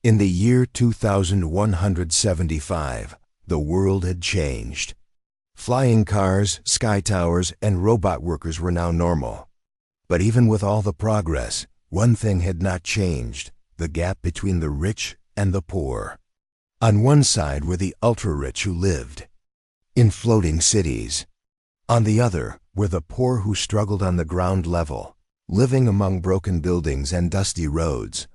In the year 2175, the world had changed. Flying cars, sky towers, and robot workers were now normal. But even with all the progress, one thing had not changed: the gap between the rich and the poor. On one side were the ultra-rich who lived in floating cities. On the other were the poor who struggled on the ground level, living among broken buildings and dusty roads.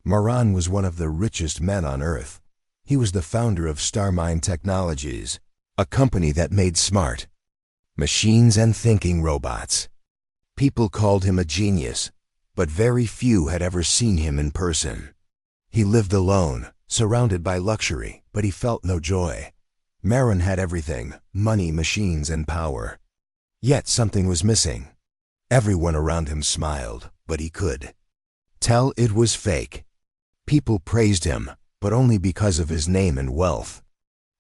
Moran was one of the richest men on earth. He was the founder of Starmine Technologies, a company that made smart machines and thinking robots. People called him a genius, but very few had ever seen him in person. He lived alone, surrounded by luxury, but he felt no joy. Moran had everything: money, machines, and power. Yet something was missing. Everyone around him smiled, but he could tell it was fake. People praised him, but only because of his name and wealth.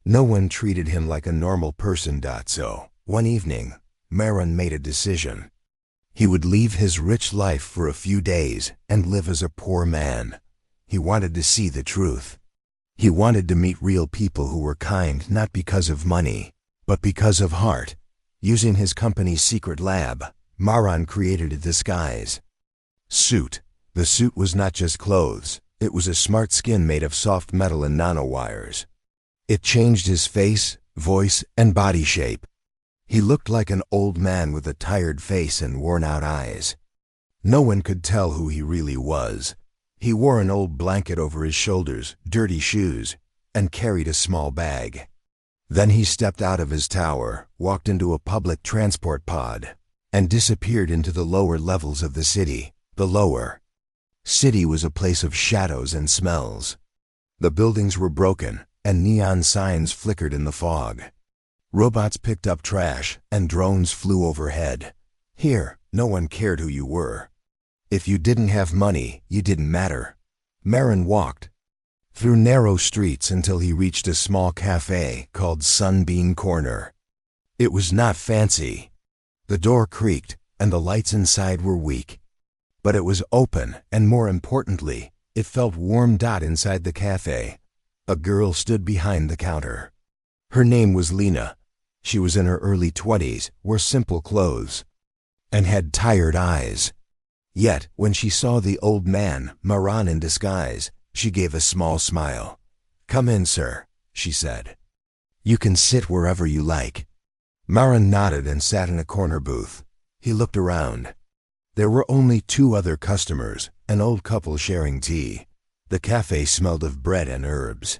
No one treated him like a normal person. So, one evening, Moran made a decision. He would leave his rich life for a few days and live as a poor man. He wanted to see the truth. He wanted to meet real people who were kind not because of money, but because of heart. Using his company's secret lab, Moran created a disguise suit. The suit was not just clothes. It was a smart skin made of soft metal and nanowires. It changed his face, voice, and body shape. He looked like an old man with a tired face and worn-out eyes. No one could tell who he really was. He wore an old blanket over his shoulders, dirty shoes, and carried a small bag. Then he stepped out of his tower, walked into a public transport pod, and disappeared into the lower levels of the city. The lower city was a place of shadows and smells. The buildings were broken, and neon signs flickered in the fog. Robots picked up trash, and drones flew overhead. Here, no one cared who you were. If you didn't have money, you didn't matter. Moran walked through narrow streets until he reached a small cafe called Sunbeam Corner. It was not fancy. The door creaked, and the lights inside were weak. But it was open, and more importantly, it felt warm. Inside the cafe, a girl stood behind the counter. Her name was Lena. She was in her early 20s, wore simple clothes, and had tired eyes. Yet, when she saw the old man, Moran in disguise, she gave a small smile. "Come in, sir," she said. "You can sit wherever you like." Moran nodded and sat in a corner booth. He looked around. There were only two other customers, an old couple sharing tea. The cafe smelled of bread and herbs.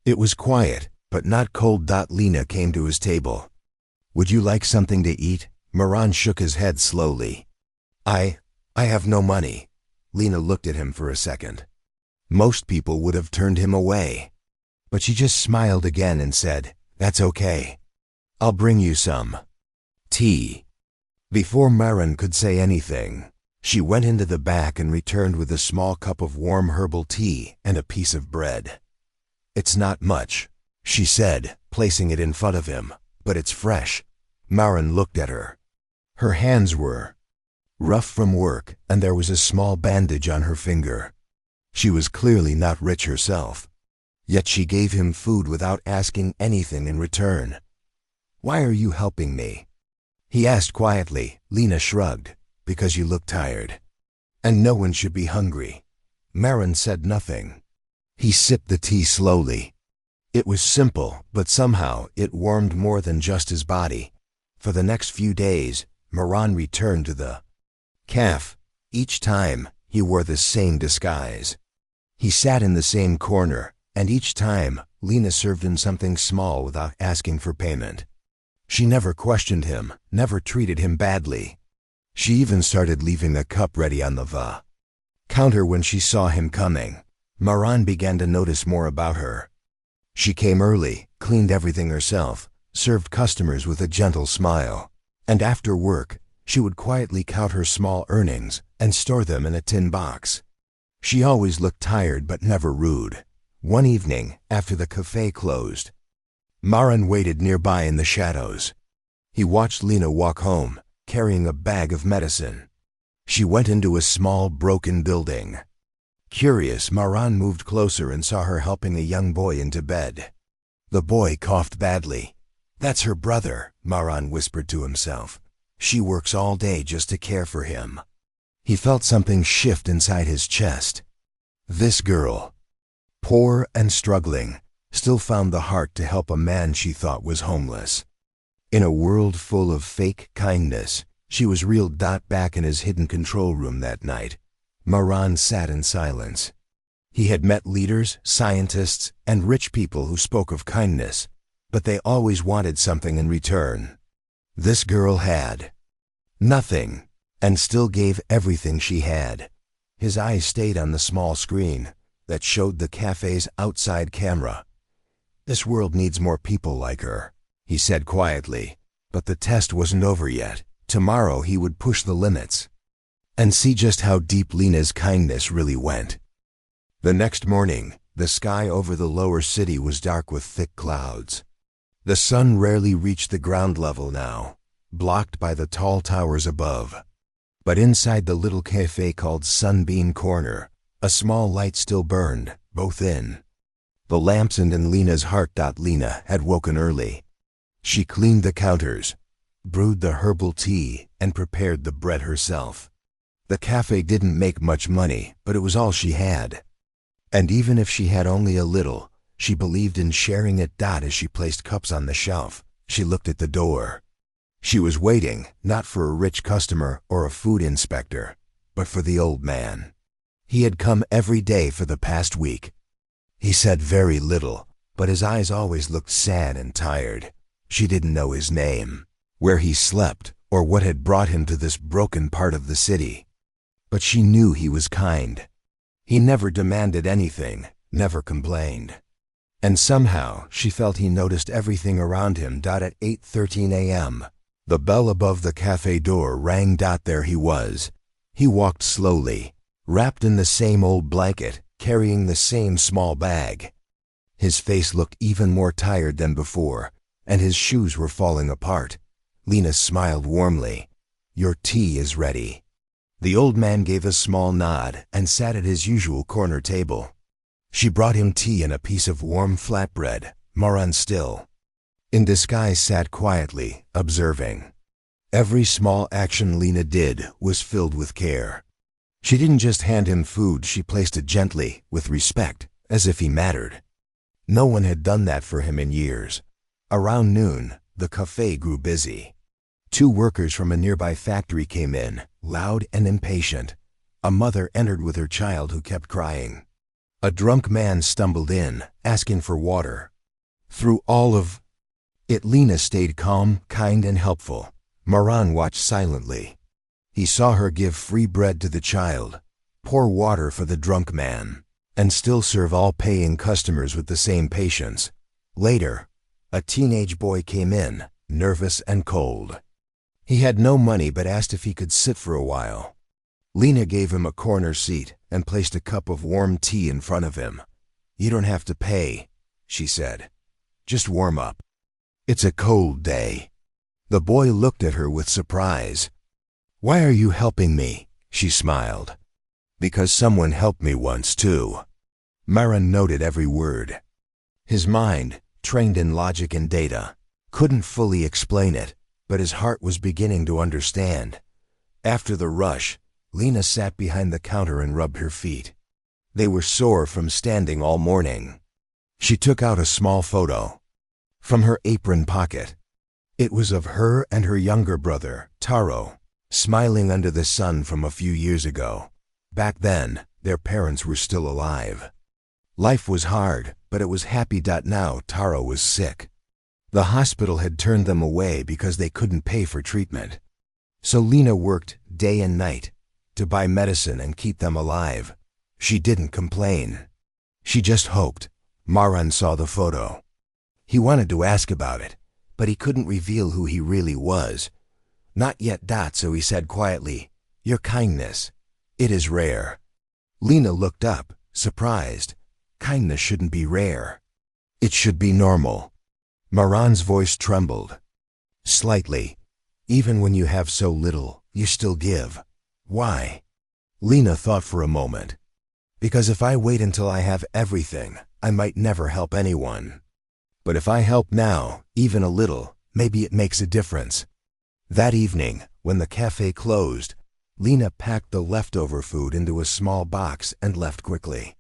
It was quiet, but not cold. Lena came to his table. "Would you like something to eat?" Moran shook his head slowly. I have no money." Lena looked at him for a second. Most people would have turned him away. But she just smiled again and said, "That's okay. I'll bring you some tea." Before Moran could say anything, she went into the back and returned with a small cup of warm herbal tea and a piece of bread. "It's not much," she said, placing it in front of him, "but it's fresh." Moran looked at her. Her hands were rough from work, and there was a small bandage on her finger. She was clearly not rich herself. Yet she gave him food without asking anything in return. "Why are you helping me?" he asked quietly. Lena shrugged. "Because you look tired. And no one should be hungry." Moran said nothing. He sipped the tea slowly. It was simple, but somehow it warmed more than just his body. For the next few days, Moran returned to the cafe. Each time, he wore the same disguise. He sat in the same corner, and each time, Lena served him something small without asking for payment. She never questioned him, never treated him badly. She even started leaving a cup ready on the counter when she saw him coming. Moran began to notice more about her. She came early, cleaned everything herself, served customers with a gentle smile, and after work, she would quietly count her small earnings and store them in a tin box. She always looked tired but never rude. One evening, after the cafe closed, Moran waited nearby in the shadows. He watched Lena walk home, carrying a bag of medicine. She went into a small, broken building. Curious, Maran moved closer and saw her helping a young boy into bed. The boy coughed badly. "That's her brother," Maran whispered to himself. "She works all day just to care for him." He felt something shift inside his chest. This girl, poor and struggling, still found the heart to help a man she thought was homeless. In a world full of fake kindness, she was real. Back in his hidden control room that night, Maran sat in silence. He had met leaders, scientists, and rich people who spoke of kindness, but they always wanted something in return. This girl had nothing, and still gave everything she had. His eyes stayed on the small screen that showed the cafe's outside camera. "This world needs more people like her," he said quietly, but the test wasn't over yet. Tomorrow he would push the limits and see just how deep Lena's kindness really went. The next morning, the sky over the lower city was dark with thick clouds. The sun rarely reached the ground level now, blocked by the tall towers above. But inside the little cafe called Sunbeam Corner, a small light still burned, both in the lamps and in Lena's heart. Lena had woken early. She cleaned the counters, brewed the herbal tea, and prepared the bread herself. The cafe didn't make much money, but it was all she had. And even if she had only a little, she believed in sharing it. As she placed cups on the shelf, she looked at the door. She was waiting, not for a rich customer or a food inspector, but for the old man. He had come every day for the past week. He said very little, but his eyes always looked sad and tired. She didn't know his name, where he slept, or what had brought him to this broken part of the city. But she knew he was kind. He never demanded anything, never complained. And somehow she felt he noticed everything around him. At 8:13 a.m., the bell above the cafe door rang. There he was. He walked slowly, wrapped in the same old blanket, carrying the same small bag. His face looked even more tired than before, and his shoes were falling apart. Lena smiled warmly. "Your tea is ready." The old man gave a small nod and sat at his usual corner table. She brought him tea and a piece of warm flatbread. Maran still, in disguise, sat quietly, observing. Every small action Lena did was filled with care. She didn't just hand him food, she placed it gently, with respect, as if he mattered. No one had done that for him in years. Around noon, the cafe grew busy. 2 workers from a nearby factory came in, loud and impatient. A mother entered with her child who kept crying. A drunk man stumbled in, asking for water. Through all of it, Lena stayed calm, kind, and helpful. Maran watched silently. He saw her give free bread to the child, pour water for the drunk man, and still serve all paying customers with the same patience. Later, a teenage boy came in, nervous and cold. He had no money but asked if he could sit for a while. Lena gave him a corner seat and placed a cup of warm tea in front of him. "You don't have to pay," she said. "Just warm up. It's a cold day." The boy looked at her with surprise. "Why are you helping me?" she smiled. "Because someone helped me once too." Maran noted every word. His mind, trained in logic and data, couldn't fully explain it, but his heart was beginning to understand. After the rush, Lena sat behind the counter and rubbed her feet. They were sore from standing all morning. She took out a small photo from her apron pocket. It was of her and her younger brother, Taro, smiling under the sun from a few years ago. Back then, their parents were still alive. Life was hard, but it was happy. Now Taro was sick. The hospital had turned them away because they couldn't pay for treatment. So Lena worked day and night to buy medicine and keep them alive. She didn't complain. She just hoped. Maran saw the photo. He wanted to ask about it, but he couldn't reveal who he really was. Not yet. So he said quietly, "Your kindness, it is rare." Lena looked up, surprised. Kindness shouldn't be rare. It should be normal. Maran's voice trembled slightly. "Even when you have so little, you still give. Why?" Lena thought for a moment. Because if I wait until I have everything, I might never help anyone. But if I help now, even a little, maybe it makes a difference. That evening, when the cafe closed, Lena packed the leftover food into a small box and left quickly.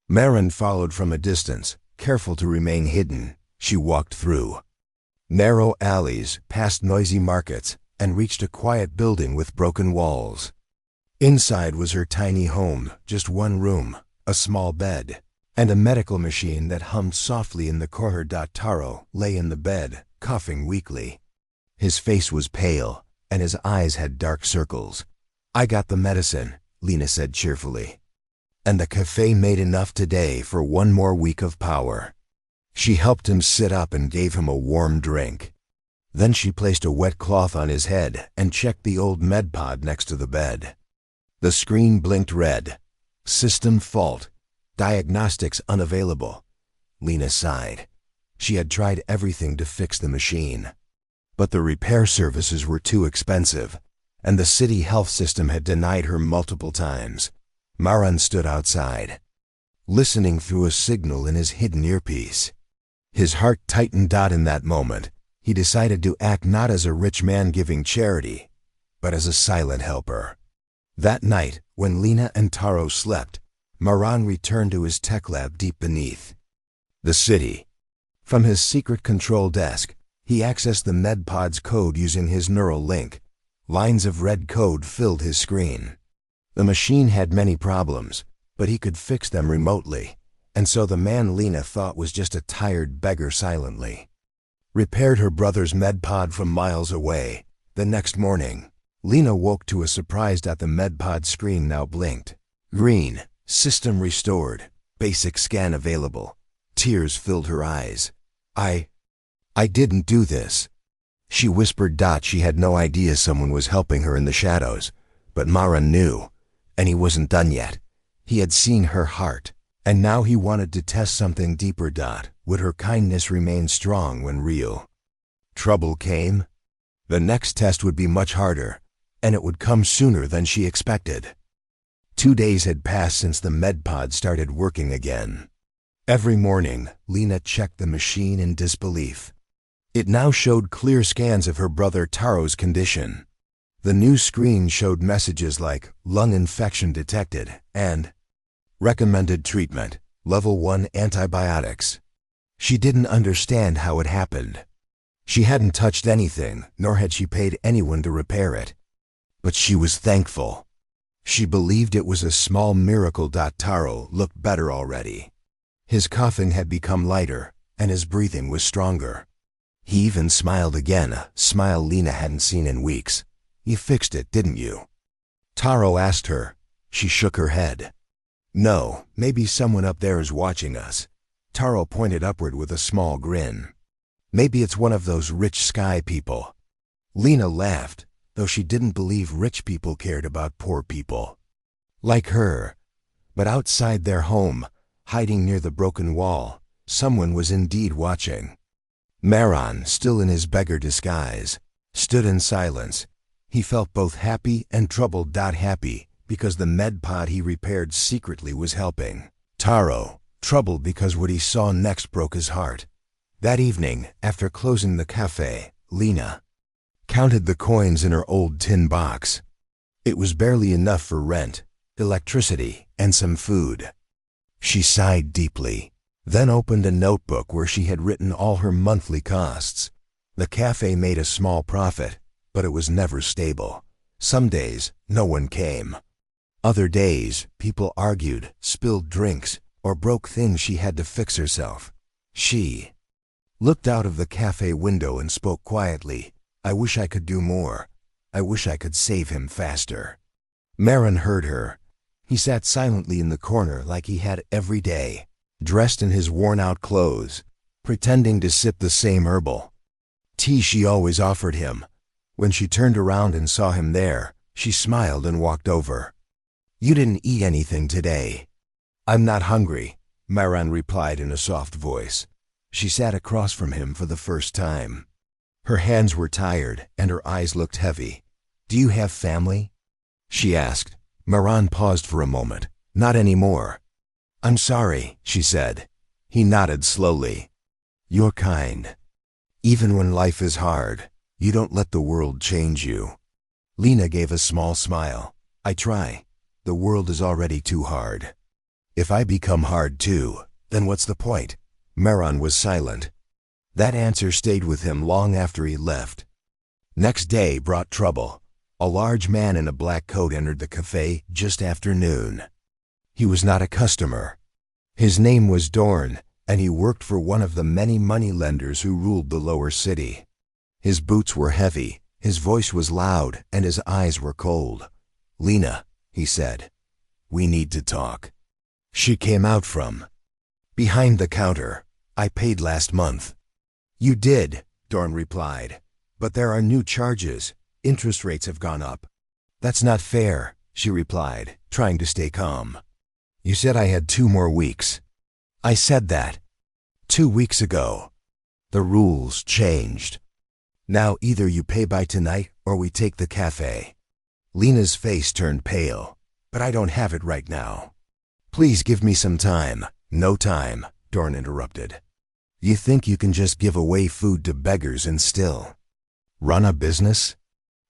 Maren followed from a distance, careful to remain hidden. She walked through narrow alleys, past noisy markets, and reached a quiet building with broken walls. Inside was her tiny home, just one room, a small bed, and a medical machine that hummed softly in the corner. Taro lay in the bed, coughing weakly. His face was pale, and his eyes had dark circles. "I got the medicine," Lena said cheerfully. "And the cafe made enough today for one more week of power." She helped him sit up and gave him a warm drink. Then she placed a wet cloth on his head and checked the old med pod next to the bed. The screen blinked red. System fault. Diagnostics unavailable. Lena sighed. She had tried everything to fix the machine. But the repair services were too expensive, and the city health system had denied her multiple times. Maren stood outside, listening through a signal in his hidden earpiece. His heart tightened. In that moment, he decided to act not as a rich man giving charity, but as a silent helper. That night, when Lena and Taro slept, Maren returned to his tech lab deep beneath the city. From his secret control desk, he accessed the MedPod's code using his neural link. Lines of red code filled his screen. The machine had many problems, but he could fix them remotely, and so the man Lena thought was just a tired beggar silently repaired her brother's MedPod from miles away. The next morning, Lena woke to a surprise that the MedPod screen now blinked. Green, system restored, basic scan available. Tears filled her eyes. I didn't do this," she whispered. She had no idea someone was helping her in the shadows, but Maren knew, and he wasn't done yet. He had seen her heart, and now he wanted to test something deeper. Would her kindness remain strong when real trouble came? The next test would be much harder, and it would come sooner than she expected. 2 days had passed since the MedPod started working again. Every morning, Lena checked the machine in disbelief. It now showed clear scans of her brother Taro's condition. The new screen showed messages like lung infection detected and recommended treatment, level 1 antibiotics. She didn't understand how it happened. She hadn't touched anything, nor had she paid anyone to repair it. But she was thankful. She believed it was a small miracle. Taro looked better already. His coughing had become lighter, and his breathing was stronger. He even smiled again, a smile Lena hadn't seen in weeks. "You fixed it, didn't you?" Taro asked her. She shook her head. "No, maybe someone up there is watching us." Taro pointed upward with a small grin. "Maybe it's one of those rich sky people." Lena laughed, though she didn't believe rich people cared about poor people like her. But outside their home, hiding near the broken wall, someone was indeed watching. Maren, still in his beggar disguise, stood in silence. He felt both happy and troubled. Happy because the MedPod he repaired secretly was helping. Taro, troubled because what he saw next broke his heart. That evening, after closing the cafe, Lena counted the coins in her old tin box. It was barely enough for rent, electricity, and some food. She sighed deeply, then opened a notebook where she had written all her monthly costs. The cafe made a small profit, but it was never stable. Some days, no one came. Other days, people argued, spilled drinks, or broke things she had to fix herself. She looked out of the cafe window and spoke quietly. "I wish I could do more. I wish I could save him faster." Maren heard her. He sat silently in the corner like he had every day, dressed in his worn-out clothes, pretending to sip the same herbal tea she always offered him. When she turned around and saw him there, she smiled and walked over. "You didn't eat anything today." "I'm not hungry," Maren replied in a soft voice. She sat across from him for the first time. Her hands were tired and her eyes looked heavy. "Do you have family?" she asked. Maren paused for a moment. "Not anymore," "I'm sorry," she said. He nodded slowly. "You're kind. Even when life is hard, you don't let the world change you." Lena gave a small smile. "I try. The world is already too hard. If I become hard too, then what's the point?" Maron was silent. That answer stayed with him long after he left. Next day brought trouble. A large man in a black coat entered the cafe just after noon. He was not a customer. His name was Dorn, and he worked for one of the many moneylenders who ruled the lower city. His boots were heavy, his voice was loud, and his eyes were cold. "Lena," he said, "we need to talk." She came out from behind the counter. "I paid last month." "You did," Dorn replied, "but there are new charges. Interest rates have gone up." "That's not fair," she replied, trying to stay calm. "You said I had 2 more weeks." "I said that 2 weeks ago. The rules changed. Now either you pay by tonight or we take the cafe." Lena's face turned pale. "But I don't have it right now." "Please give me some time." "No time," Dorn interrupted. "You think you can just give away food to beggars and still run a business?"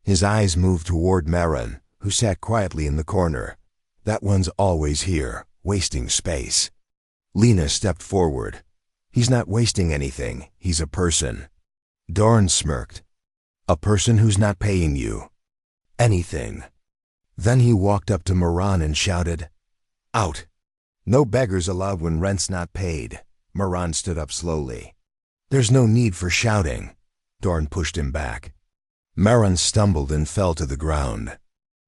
His eyes moved toward Maron, who sat quietly in the corner. "That one's always here, wasting space." Lena stepped forward. "He's not wasting anything, he's a person." Dorn smirked. "A person who's not paying you anything." Then he walked up to Maron and shouted, "Out! No beggars allowed when rent's not paid." Maron stood up slowly. "There's no need for shouting." Dorn pushed him back. Maron stumbled and fell to the ground.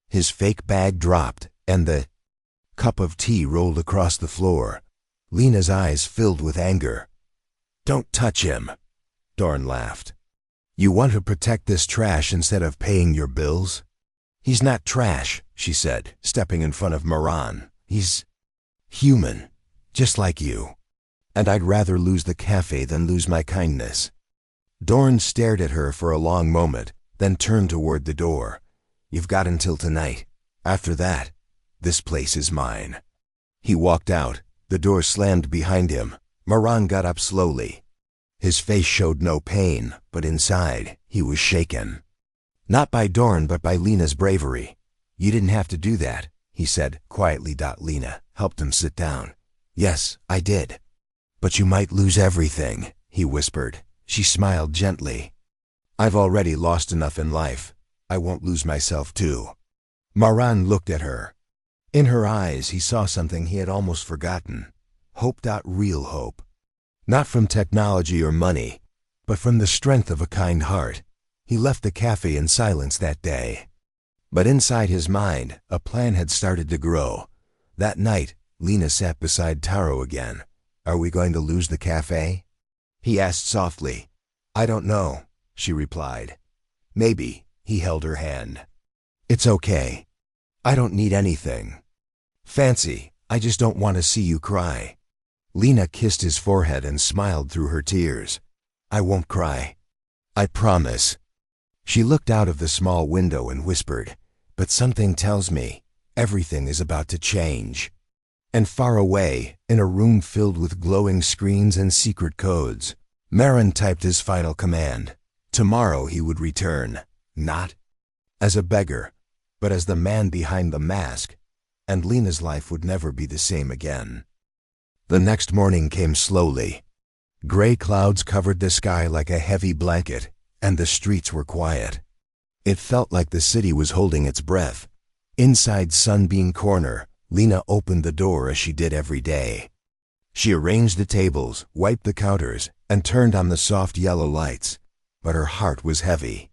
His fake bag dropped, and the cup of tea rolled across the floor. Lena's eyes filled with anger. "Don't touch him," Dorn laughed. "You want to protect this trash instead of paying your bills?" "He's not trash," she said, stepping in front of Maron. "He's human, just like you. And I'd rather lose the cafe than lose my kindness." Dorn stared at her for a long moment, then turned toward the door. "You've got until tonight. After that, this place is mine." He walked out. The door slammed behind him. Maron got up slowly. His face showed no pain, but inside, he was shaken. Not by Dorn, but by Lena's bravery. "You didn't have to do that," he said quietly. Lena helped him sit down. "Yes, I did." "But you might lose everything," he whispered. She smiled gently. "I've already lost enough in life. I won't lose myself too." Maron looked at her. In her eyes he saw something he had almost forgotten. Hope. Real hope. Not from technology or money, but from the strength of a kind heart. He left the cafe in silence that day. But inside his mind, a plan had started to grow. That night, Lena sat beside Taro again. "Are we going to lose the cafe?" he asked softly. "I don't know," she replied. "Maybe." He held her hand. "It's okay. I don't need anything fancy. I just don't want to see you cry." Lena kissed his forehead and smiled through her tears. "I won't cry. I promise." She looked out of the small window and whispered, "But something tells me everything is about to change." And far away, in a room filled with glowing screens and secret codes, Maron typed his final command. Tomorrow he would return, not as a beggar, but as the man behind the mask, and Lena's life would never be the same again. The next morning came slowly. Gray clouds covered the sky like a heavy blanket, and the streets were quiet. It felt like the city was holding its breath. Inside Sunbeam Corner, Lena opened the door as she did every day. She arranged the tables, wiped the counters, and turned on the soft yellow lights, but her heart was heavy.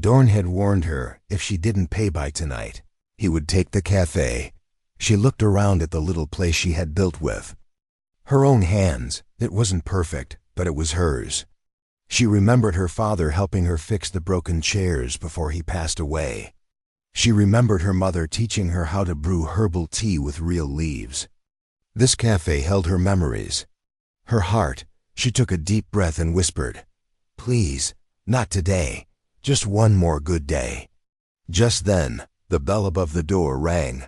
Dorn had warned her if she didn't pay by tonight, he would take the cafe. She looked around at the little place she had built with her own hands. It wasn't perfect, but it was hers. She remembered her father helping her fix the broken chairs before he passed away. She remembered her mother teaching her how to brew herbal tea with real leaves. This cafe held her memories. Her heart. She took a deep breath and whispered, "Please, not today. Just one more good day." Just then, the bell above the door rang.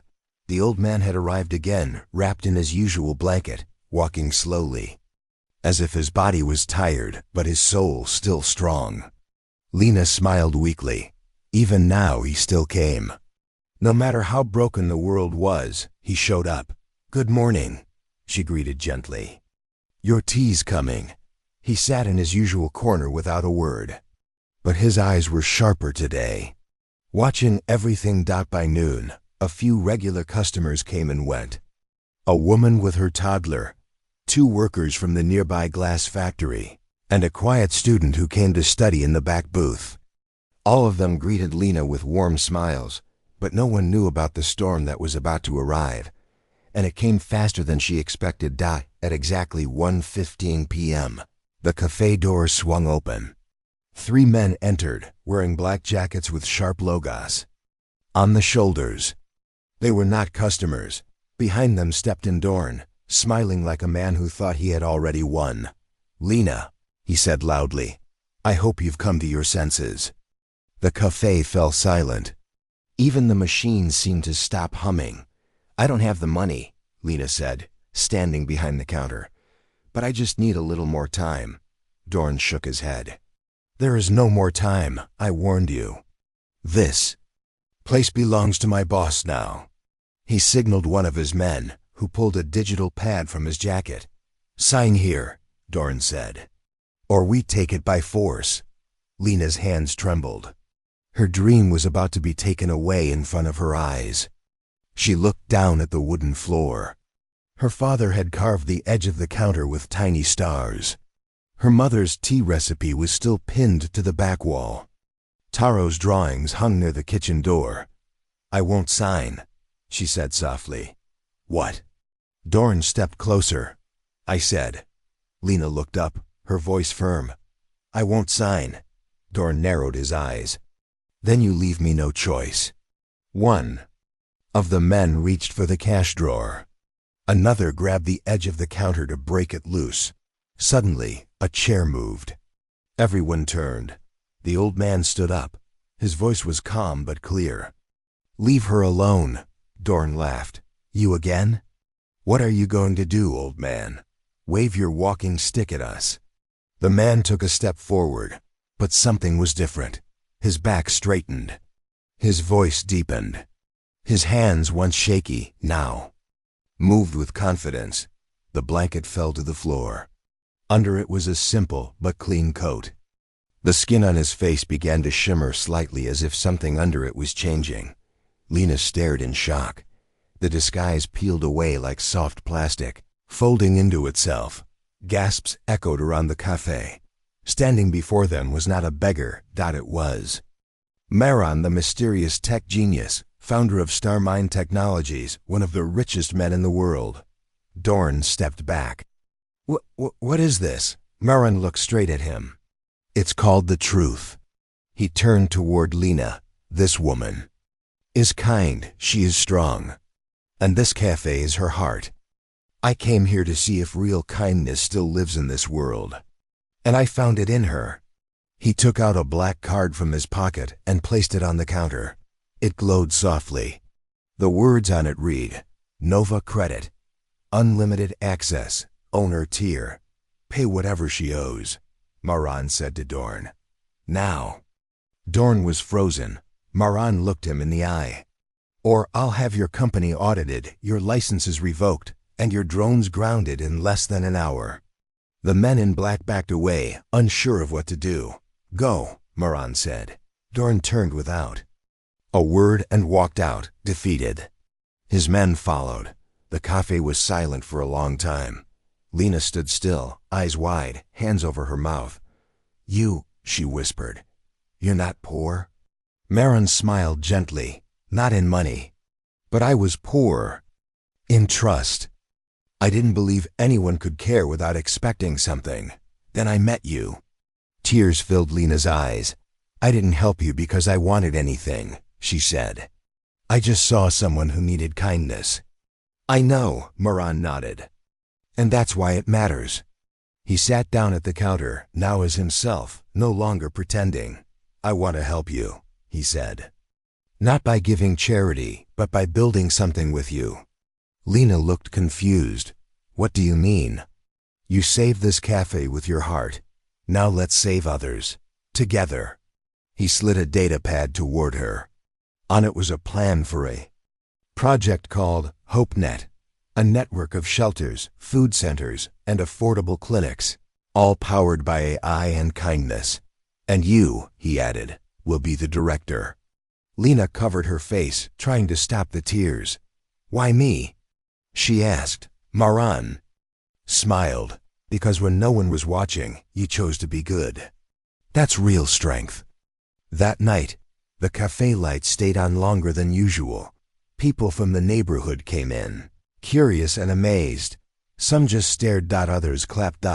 The old man had arrived again, wrapped in his usual blanket, walking slowly, as if his body was tired, but his soul still strong. Lena smiled weakly. Even now he still came. No matter how broken the world was, he showed up. "Good morning," she greeted gently. "Your tea's coming." He sat in his usual corner without a word, but his eyes were sharper today. Watching everything. By noon, a few regular customers came and went. A woman with her toddler, 2 workers from the nearby glass factory, and a quiet student who came to study in the back booth. All of them greeted Lena with warm smiles, but no one knew about the storm that was about to arrive, and it came faster than she expected. At exactly 1:15 p.m., the cafe doors swung open. 3 men entered, wearing black jackets with sharp logos on the shoulders. They were not customers. Behind them stepped in Dorn, smiling like a man who thought he had already won. "Lena," he said loudly, "I hope you've come to your senses." The cafe fell silent. Even the machines seemed to stop humming. "I don't have the money," Lena said, standing behind the counter. "But I just need a little more time." Dorn shook his head. "There is no more time, I warned you. This place belongs to my boss now." He signaled one of his men, who pulled a digital pad from his jacket. "Sign here," Dorn said, "or we take it by force." Lena's hands trembled. Her dream was about to be taken away in front of her eyes. She looked down at the wooden floor. Her father had carved the edge of the counter with tiny stars. Her mother's tea recipe was still pinned to the back wall. Taro's drawings hung near the kitchen door. "I won't sign," she said softly. "What?" Dorn stepped closer. "I said." Lena looked up, her voice firm. "I won't sign." Dorn narrowed his eyes. "Then you leave me no choice." One of the men reached for the cash drawer. Another grabbed the edge of the counter to break it loose. Suddenly, a chair moved. Everyone turned. The old man stood up. His voice was calm but clear. "Leave her alone," Dorn laughed. "You again? What are you going to do, old man? Wave your walking stick at us?" The man took a step forward, but something was different. His back straightened. His voice deepened. His hands, once shaky, now moved with confidence. The blanket fell to the floor. Under it was a simple but clean coat. The skin on his face began to shimmer slightly as if something under it was changing. Lena stared in shock. The disguise peeled away like soft plastic, folding into itself. Gasps echoed around the cafe. Standing before them was not a beggar. It was Maron, the mysterious tech genius, founder of Starmine Technologies, one of the richest men in the world. Dorn stepped back. What is this?" Maron looked straight at him. "It's called the truth." He turned toward Lena. "This woman is kind, she is strong, and this cafe is her heart. I came here to see if real kindness still lives in this world, and I found it in her." He took out a black card from his pocket and placed it on the counter. It glowed softly. The words on it read, "Nova Credit, unlimited access, owner tier, pay whatever she owes," Maron said to Dorn. "Now." Dorn was frozen. Maron looked him in the eye. "Or I'll have your company audited, your licenses revoked, and your drones grounded in less than an hour." The men in black backed away, unsure of what to do. "Go," Maron said. Dorn turned without a word and walked out, defeated. His men followed. The cafe was silent for a long time. Lena stood still, eyes wide, hands over her mouth. "You," she whispered, "you're not poor?" Maron smiled gently. "Not in money. But I was poor in trust. I didn't believe anyone could care without expecting something. Then I met you." Tears filled Lena's eyes. "I didn't help you because I wanted anything," she said. "I just saw someone who needed kindness." "I know," Maron nodded. "And that's why it matters." He sat down at the counter, now as himself, no longer pretending. "I want to help you," he said. Not by giving charity, but by building something with you. Lena looked confused. What do you mean? You saved this cafe with your heart. Now let's save others. Together. He slid a data pad toward her. On it was a plan for a project called HopeNet, a network of shelters, food centers, and affordable clinics, all powered by AI and kindness. And you, he added, will be the director. Lena covered her face, trying to stop the tears. Why me? She asked. Maran smiled. Because when no one was watching, you chose to be good. That's real strength. That night, the cafe lights stayed on longer than usual. People from the neighborhood came in, curious and amazed. Some just stared. Others clapped.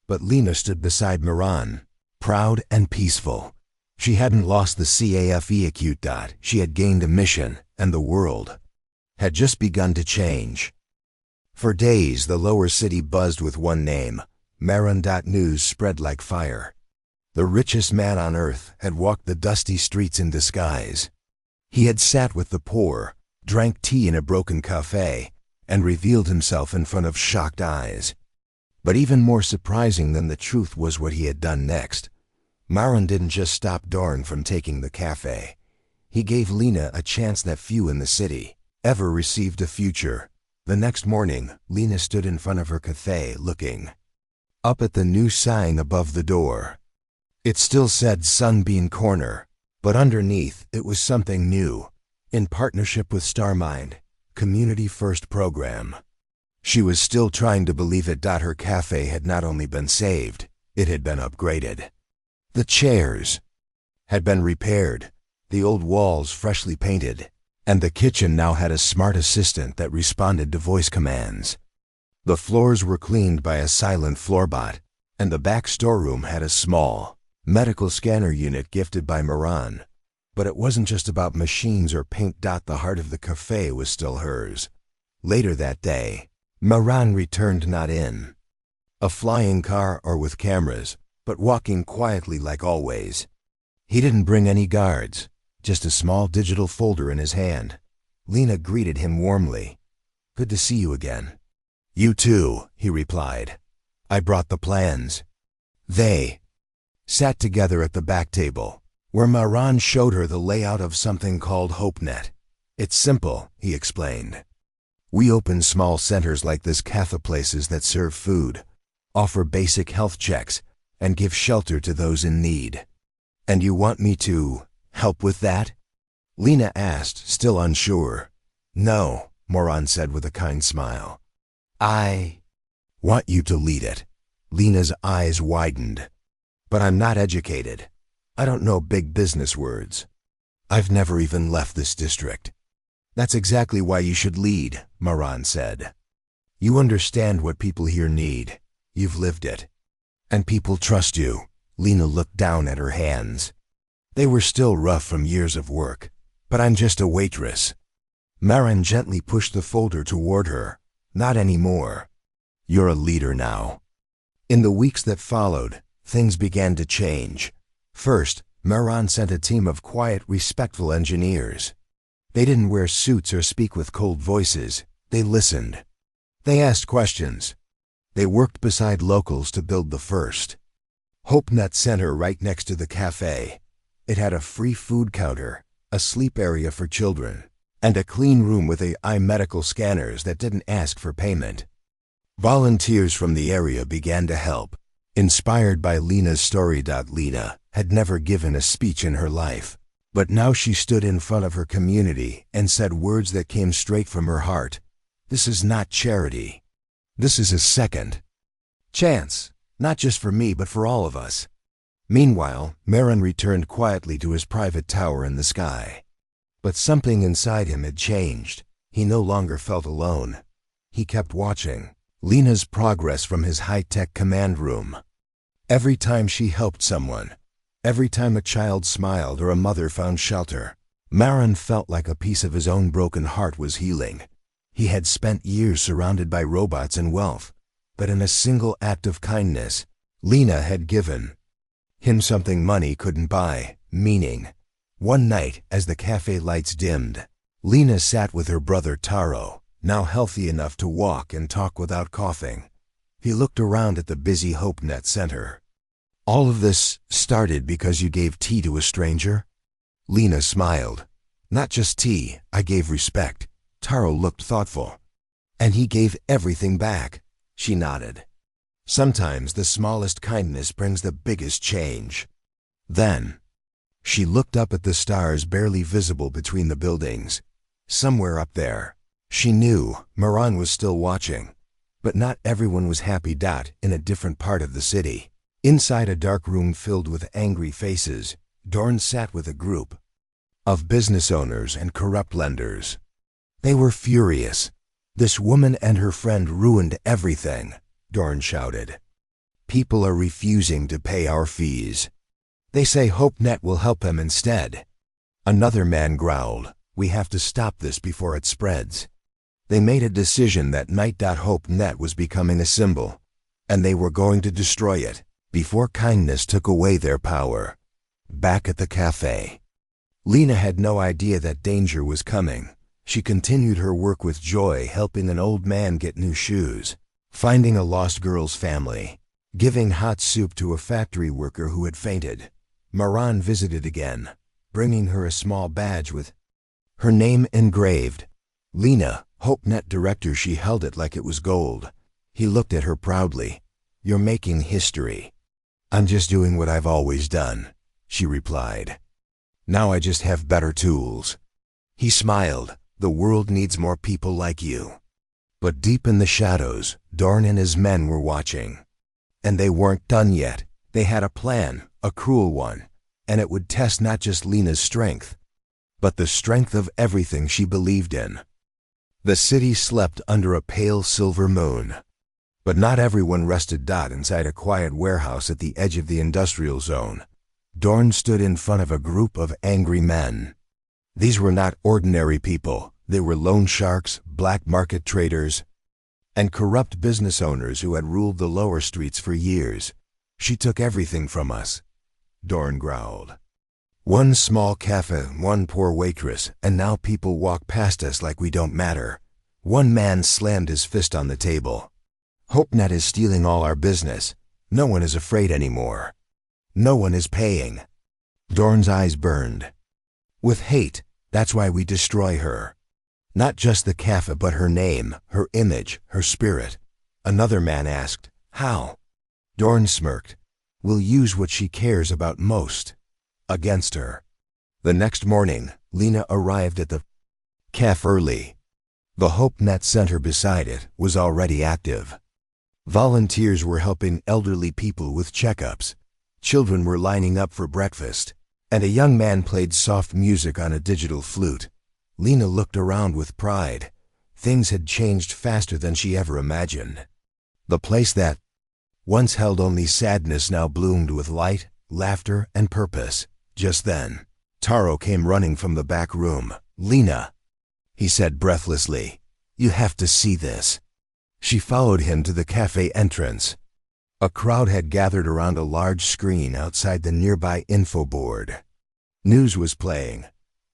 But Lena stood beside Maran, proud and peaceful. She hadn't lost the CAFE acute. She had gained a mission, and the world had just begun to change. For days, the lower city buzzed with one name. Maran. News spread like fire. The richest man on earth had walked the dusty streets in disguise. He had sat with the poor, drank tea in a broken cafe, and revealed himself in front of shocked eyes. But even more surprising than the truth was what he had done next. Maran didn't just stop Dorn from taking the cafe. He gave Lena a chance that few in the city ever received. A future. The next morning, Lena stood in front of her cafe looking up at the new sign above the door. It still said Sunbeam Corner, but underneath it was something new. In partnership with StarMind, Community First Program. She was still trying to believe it. Her cafe had not only been saved, it had been upgraded. The chairs had been repaired, the old walls freshly painted, and the kitchen now had a smart assistant that responded to voice commands. The floors were cleaned by a silent floorbot, and the back storeroom had a small medical scanner unit gifted by Maran. But it wasn't just about machines or paint. The heart of the cafe was still hers. Later that day, Maran returned, not in a flying car or with cameras, but walking quietly like always. He didn't bring any guards, just a small digital folder in his hand. Lena greeted him warmly. Good to see you again. You too, he replied. I brought the plans. They sat together at the back table, where Maran showed her the layout of something called HopeNet. It's simple, he explained. We open small centers like this, cafe places that serve food, offer basic health checks, and give shelter to those in need. And you want me to help with that? Lena asked, still unsure. No, Maran said with a kind smile. I want you to lead it. Lena's eyes widened. But I'm not educated. I don't know big business words. I've never even left this district. That's exactly why you should lead, Maran said. You understand what people here need. You've lived it. And people trust you. Lena looked down at her hands. They were still rough from years of work. But I'm just a waitress. Maran gently pushed the folder toward her. Not anymore. You're a leader now. In the weeks that followed, things began to change. First, Maran sent a team of quiet, respectful engineers. They didn't wear suits or speak with cold voices. They listened. They asked questions. They worked beside locals to build the first HopeNet Center right next to the cafe. It had a free food counter, a sleep area for children, and a clean room with AI medical scanners that didn't ask for payment. Volunteers from the area began to help, inspired by Lena's story. Lena had never given a speech in her life, but now she stood in front of her community and said words that came straight from her heart. This is not charity. This is a second chance, not just for me but for all of us. Meanwhile, Maran returned quietly to his private tower in the sky. But something inside him had changed. He no longer felt alone. He kept watching Lena's progress from his high-tech command room. Every time she helped someone, every time a child smiled or a mother found shelter, Maran felt like a piece of his own broken heart was healing. He had spent years surrounded by robots and wealth, but in a single act of kindness, Lena had given him something money couldn't buy: meaning. One night, as the cafe lights dimmed, Lena sat with her brother Taro, now healthy enough to walk and talk without coughing. He looked around at the busy HopeNet Center. "All of this started because you gave tea to a stranger?" Lena smiled. "Not just tea, I gave respect." Taro looked thoughtful. "And he gave everything back." She nodded. "Sometimes the smallest kindness brings the biggest change." Then, she looked up at the stars barely visible between the buildings. Somewhere up there, she knew Moran was still watching. But not everyone was happy. In a different part of the city, inside a dark room filled with angry faces, Dorn sat with a group of business owners and corrupt lenders. They were furious. "This woman and her friend ruined everything," Dorn shouted. "People are refusing to pay our fees. They say HopeNet will help them instead." Another man growled, "We have to stop this before it spreads." They made a decision that night. HopeNet was becoming a symbol, and they were going to destroy it before kindness took away their power. Back at the cafe, Lena had no idea that danger was coming. She continued her work with joy, helping an old man get new shoes, finding a lost girl's family, giving hot soup to a factory worker who had fainted. Moran visited again, bringing her a small badge with her name engraved. Lena, HopeNet director. She held it like it was gold. He looked at her proudly. "You're making history." "I'm just doing what I've always done," she replied. "Now I just have better tools." He smiled. "The world needs more people like you." But deep in the shadows, Dorn and his men were watching. And they weren't done yet. They had a plan, a cruel one, and it would test not just Lena's strength, but the strength of everything she believed in. The city slept under a pale silver moon. But not everyone rested. Inside a quiet warehouse at the edge of the industrial zone, Dorn stood in front of a group of angry men. These were not ordinary people. They were loan sharks, black market traders, and corrupt business owners who had ruled the lower streets for years. "She took everything from us," Dorn growled. "One small cafe, one poor waitress, and now people walk past us like we don't matter." One man slammed his fist on the table. "HopeNet is stealing all our business. No one is afraid anymore. No one is paying." Dorn's eyes burned. "With hate, that's why we destroy her. Not just the cafe, but her name, her image, her spirit." Another man asked, "How?" Dorn smirked. "We'll use what she cares about most against her." The next morning, Lena arrived at the cafe early. The HopeNet Center beside it was already active. Volunteers were helping elderly people with checkups. Children were lining up for breakfast, and a young man played soft music on a digital flute. Lena looked around with pride. Things had changed faster than she ever imagined. The place that once held only sadness now bloomed with light, laughter, and purpose. Just then, Taro came running from the back room. "Lena," he said breathlessly, "you have to see this." She followed him to the cafe entrance. A crowd had gathered around a large screen outside the nearby info board. News was playing.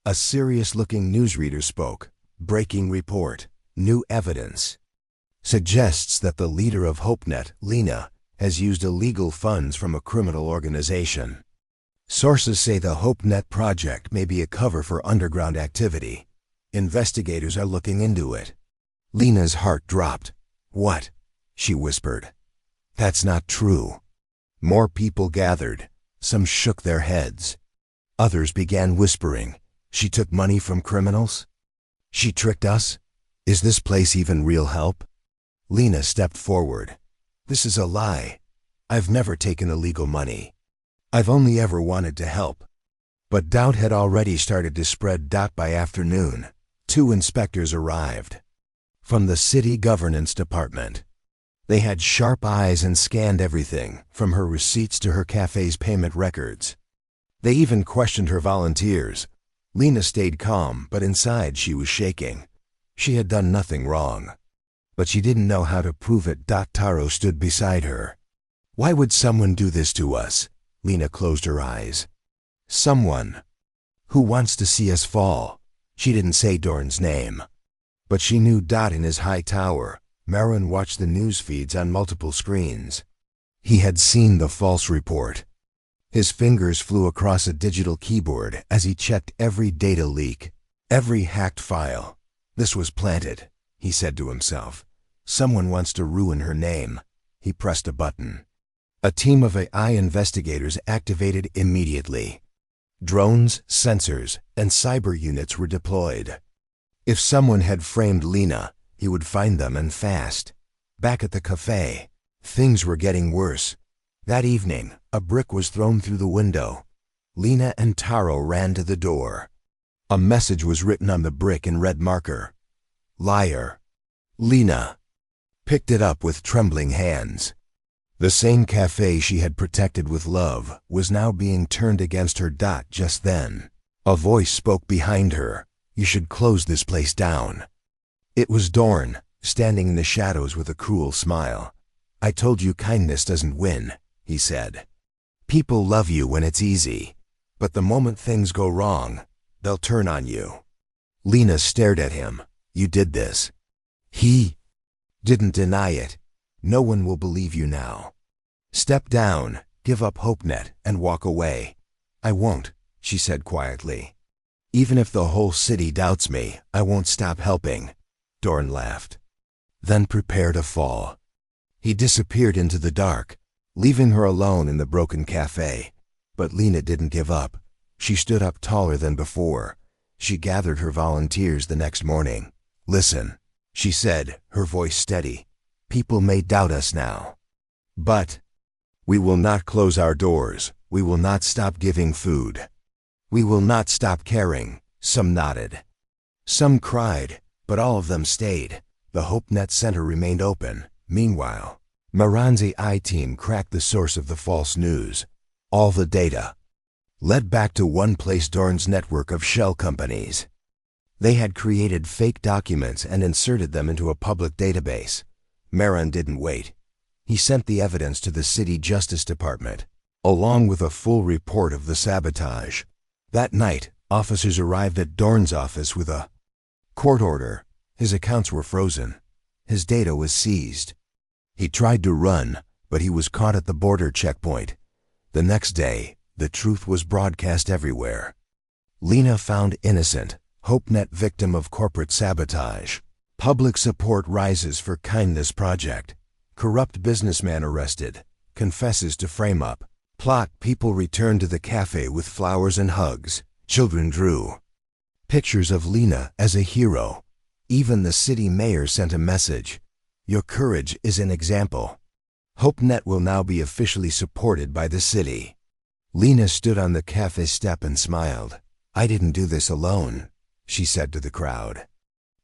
A serious-looking newsreader spoke. "Breaking report. New evidence suggests that the leader of HopeNet, Lena, has used illegal funds from a criminal organization. Sources say the HopeNet project may be a cover for underground activity. Investigators are looking into it." Lena's heart dropped. "What?" she whispered. "That's not true." More people gathered. Some shook their heads. Others began whispering, "She took money from criminals? She tricked us? Is this place even real help?" Lena stepped forward. "This is a lie. I've never taken illegal money. I've only ever wanted to help." But doubt had already started to spread. By afternoon, 2 inspectors arrived from the city governance department. They had sharp eyes and scanned everything, from her receipts to her cafe's payment records. They even questioned her volunteers. Lena stayed calm, but inside she was shaking. She had done nothing wrong, but she didn't know how to prove it. Taro stood beside her. "Why would someone do this to us?" Lena closed her eyes. "Someone "Who wants to see us fall?" She didn't say Dorn's name, but she knew Dot in his high tower. Marin watched the news feeds on multiple screens. He had seen the false report. His fingers flew across a digital keyboard as he checked every data leak, every hacked file. This was planted, he said to himself. Someone wants to ruin her name. He pressed a button. A team of AI investigators activated immediately. Drones, sensors, and cyber units were deployed. If someone had framed Lena, he would find them and fast. Back at the cafe, things were getting worse. That evening, a brick was thrown through the window. Lena and Taro ran to the door. A message was written on the brick in red marker. "Liar." Lena picked it up with trembling hands. The same cafe she had protected with love was now being turned against her. Just then, a voice spoke behind her. "You should close this place down." It was Dorn, standing in the shadows with a cruel smile. "I told you kindness doesn't win," he said. "People love you when it's easy, but the moment things go wrong, they'll turn on you." Lena stared at him. "You did this." He didn't deny it. "No one will believe you now. Step down, give up HopeNet, and walk away." "I won't," she said quietly. "Even if the whole city doubts me, I won't stop helping." Dorn laughed. "Then prepare to fall." He disappeared into the dark, leaving her alone in the broken cafe. But Lena didn't give up. She stood up taller than before. She gathered her volunteers the next morning. "Listen," she said, her voice steady. "People may doubt us now, but we will not close our doors. We will not stop giving food. We will not stop caring." Some nodded. Some cried, but all of them stayed. The HopeNet Center remained open. Meanwhile, Maran's AI team cracked the source of the false news. All the data led back to one place: Dorn's network of shell companies. They had created fake documents and inserted them into a public database. Maran didn't wait. He sent the evidence to the city justice department, along with a full report of the sabotage. That night, officers arrived at Dorn's office with a court order. His accounts were frozen. His data was seized. He tried to run, but he was caught at the border checkpoint. The next day, the truth was broadcast everywhere. Lena found innocent, HopeNet victim of corporate sabotage. Public support rises for kindness project. Corrupt businessman arrested. Confesses to frame up. Plot: people return to the cafe with flowers and hugs. Children drew pictures of Lena as a hero. Even the city mayor sent a message. "Your courage is an example." HopeNet will now be officially supported by the city. Lena stood on the cafe step and smiled. "I didn't do this alone," she said to the crowd.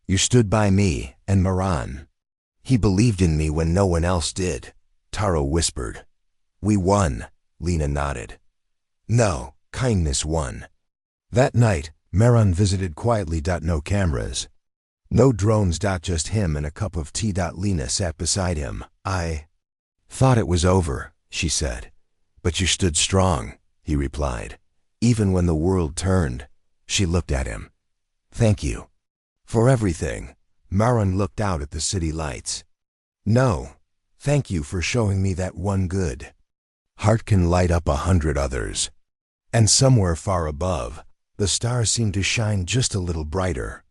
"You stood by me and Maran. He believed in me when no one else did," Taro whispered. "We won," Lena nodded. "No, kindness won." That night, Maran visited quietly. No cameras. No drones. Just him and a cup of tea. Lena sat beside him. "I thought it was over," she said. "But you stood strong," he replied. "Even when the world turned." She looked at him. "Thank you for everything." Maran looked out at the city lights. "No, thank you for showing me that one good heart can light up 100 others." And somewhere far above, the stars seemed to shine just a little brighter.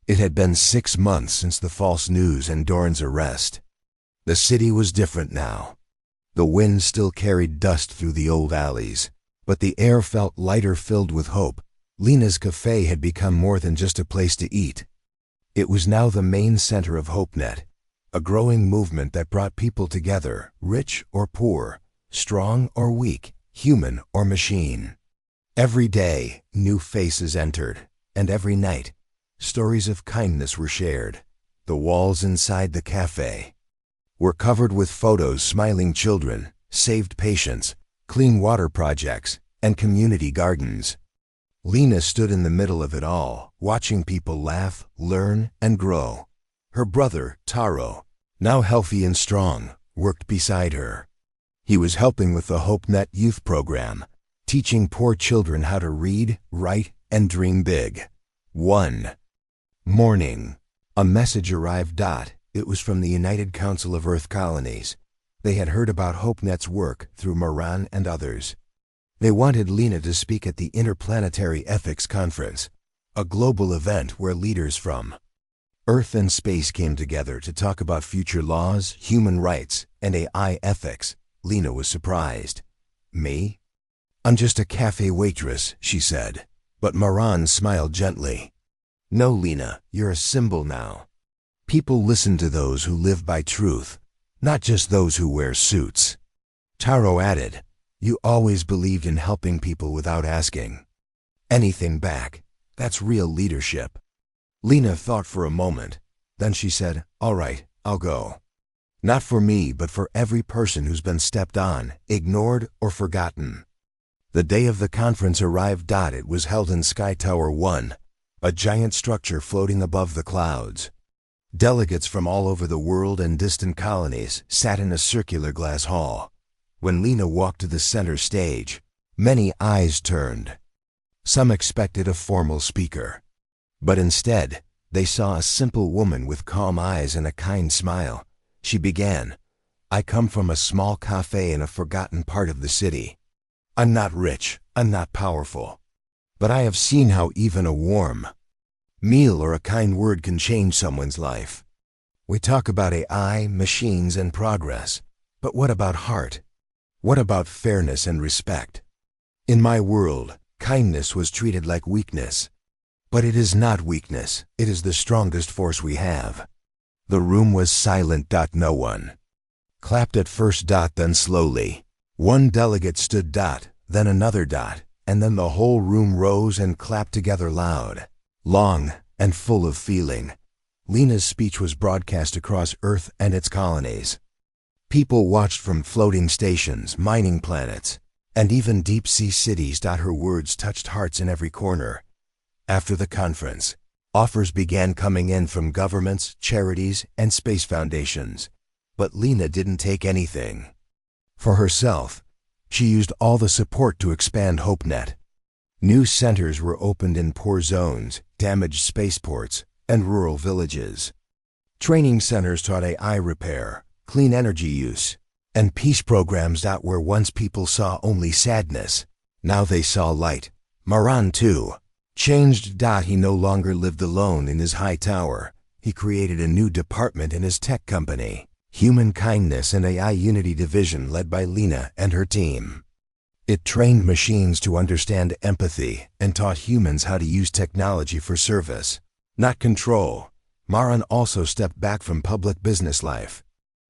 It had been 6 months since the false news and Dorn's arrest. The city was different now. The wind still carried dust through the old alleys, but the air felt lighter, filled with hope. Lena's cafe had become more than just a place to eat. It was now the main center of HopeNet, a growing movement that brought people together, rich or poor, strong or weak, human or machine. Every day, new faces entered, and every night, stories of kindness were shared. The walls inside the cafe were covered with photos: smiling children, saved patients, clean water projects, and community gardens. Lena stood in the middle of it all, watching people laugh, learn, and grow. Her brother, Taro, now healthy and strong, worked beside her. He was helping with the HopeNet youth program, teaching poor children how to read, write, and dream big. 1. Morning. A message arrived. It was from the United Council of Earth Colonies. They had heard about HopeNet's work through Moran and others. They wanted Lena to speak at the Interplanetary Ethics Conference, a global event where leaders from Earth and space came together to talk about future laws, human rights, and AI ethics. Lena was surprised. Me? I'm just a cafe waitress, she said. But Moran smiled gently. No, Lena, you're a symbol now. People listen to those who live by truth, not just those who wear suits. Taro added, you always believed in helping people without asking anything back. That's real leadership. Lena thought for a moment. Then she said, all right, I'll go. Not for me, but for every person who's been stepped on, ignored, or forgotten. The day of the conference arrived. It was held in Sky Tower 1, a giant structure floating above the clouds. Delegates from all over the world and distant colonies sat in a circular glass hall. When Lena walked to the center stage, many eyes turned. Some expected a formal speaker, but instead, they saw a simple woman with calm eyes and a kind smile. She began, I come from a small cafe in a forgotten part of the city. I'm not rich, I'm not powerful, but I have seen how even a warm meal or a kind word can change someone's life. We talk about AI, machines, and progress, but what about heart? What about fairness and respect? In my world, kindness was treated like weakness. But it is not weakness, it is the strongest force we have. The room was silent. No one clapped at first. Then slowly. One delegate stood. Then another. And then the whole room rose and clapped together loud, long, and full of feeling. Lena's speech was broadcast across Earth and its colonies. People watched from floating stations, mining planets, and even deep-sea cities. Her words touched hearts in every corner. After the conference, offers began coming in from governments, charities, and space foundations. But Lena didn't take anything for herself. She used all the support to expand HopeNet. New centers were opened in poor zones, damaged spaceports, and rural villages. Training centers taught AI repair, clean energy use, and peace programs. Where once people saw only sadness, now they saw light. Moran, too, changed. He no longer lived alone in his high tower. He created a new department in his tech company, Human Kindness and AI Unity Division, led by Lena and her team. It trained machines to understand empathy and taught humans how to use technology for service, not control. Moran also stepped back from public business life.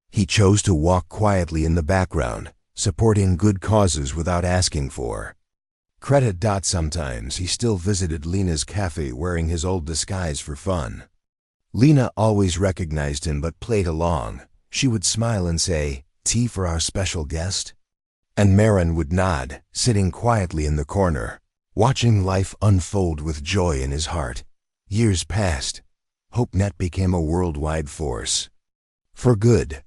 He chose to walk quietly in the background, supporting good causes without asking for credit. Sometimes he still visited Lena's cafe wearing his old disguise for fun. Lena always recognized him but played along. She would smile and say, tea for our special guest? And Moran would nod, sitting quietly in the corner, watching life unfold with joy in his heart. Years passed. HopeNet became a worldwide force for good.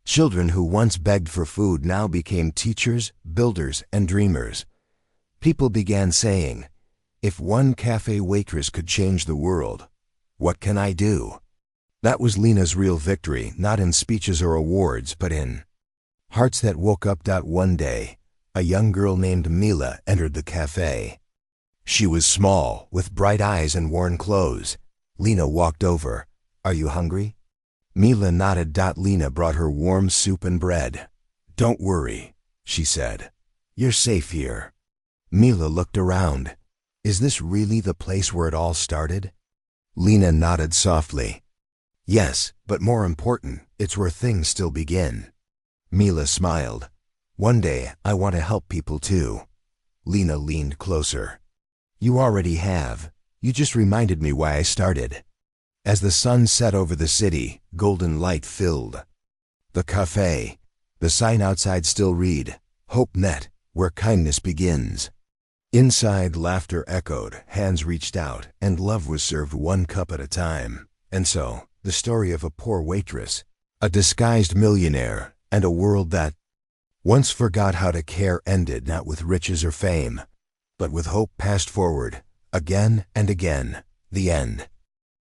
Children who once begged for food now became teachers, builders, and dreamers. People began saying, if one cafe waitress could change the world, what can I do? That was Lena's real victory, not in speeches or awards, but in hearts that woke up. One day, a young girl named Mila entered the cafe. She was small, with bright eyes and worn clothes. Lena walked over. Are you hungry? Mila nodded. Lena brought her warm soup and bread. Don't worry, she said. You're safe here. Mila looked around. Is this really the place where it all started? Lena nodded softly. Yes, but more important, it's where things still begin. Mila smiled. One day, I want to help people too. Lena leaned closer. You already have. You just reminded me why I started. As the sun set over the city, golden light filled the cafe. The sign outside still read, HopeNet, where kindness begins. Inside, laughter echoed, hands reached out, and love was served one cup at a time. And so, the story of a poor waitress, a disguised millionaire, and a world that once forgot how to care ended, not with riches or fame, but with hope passed forward. Again and again, the end.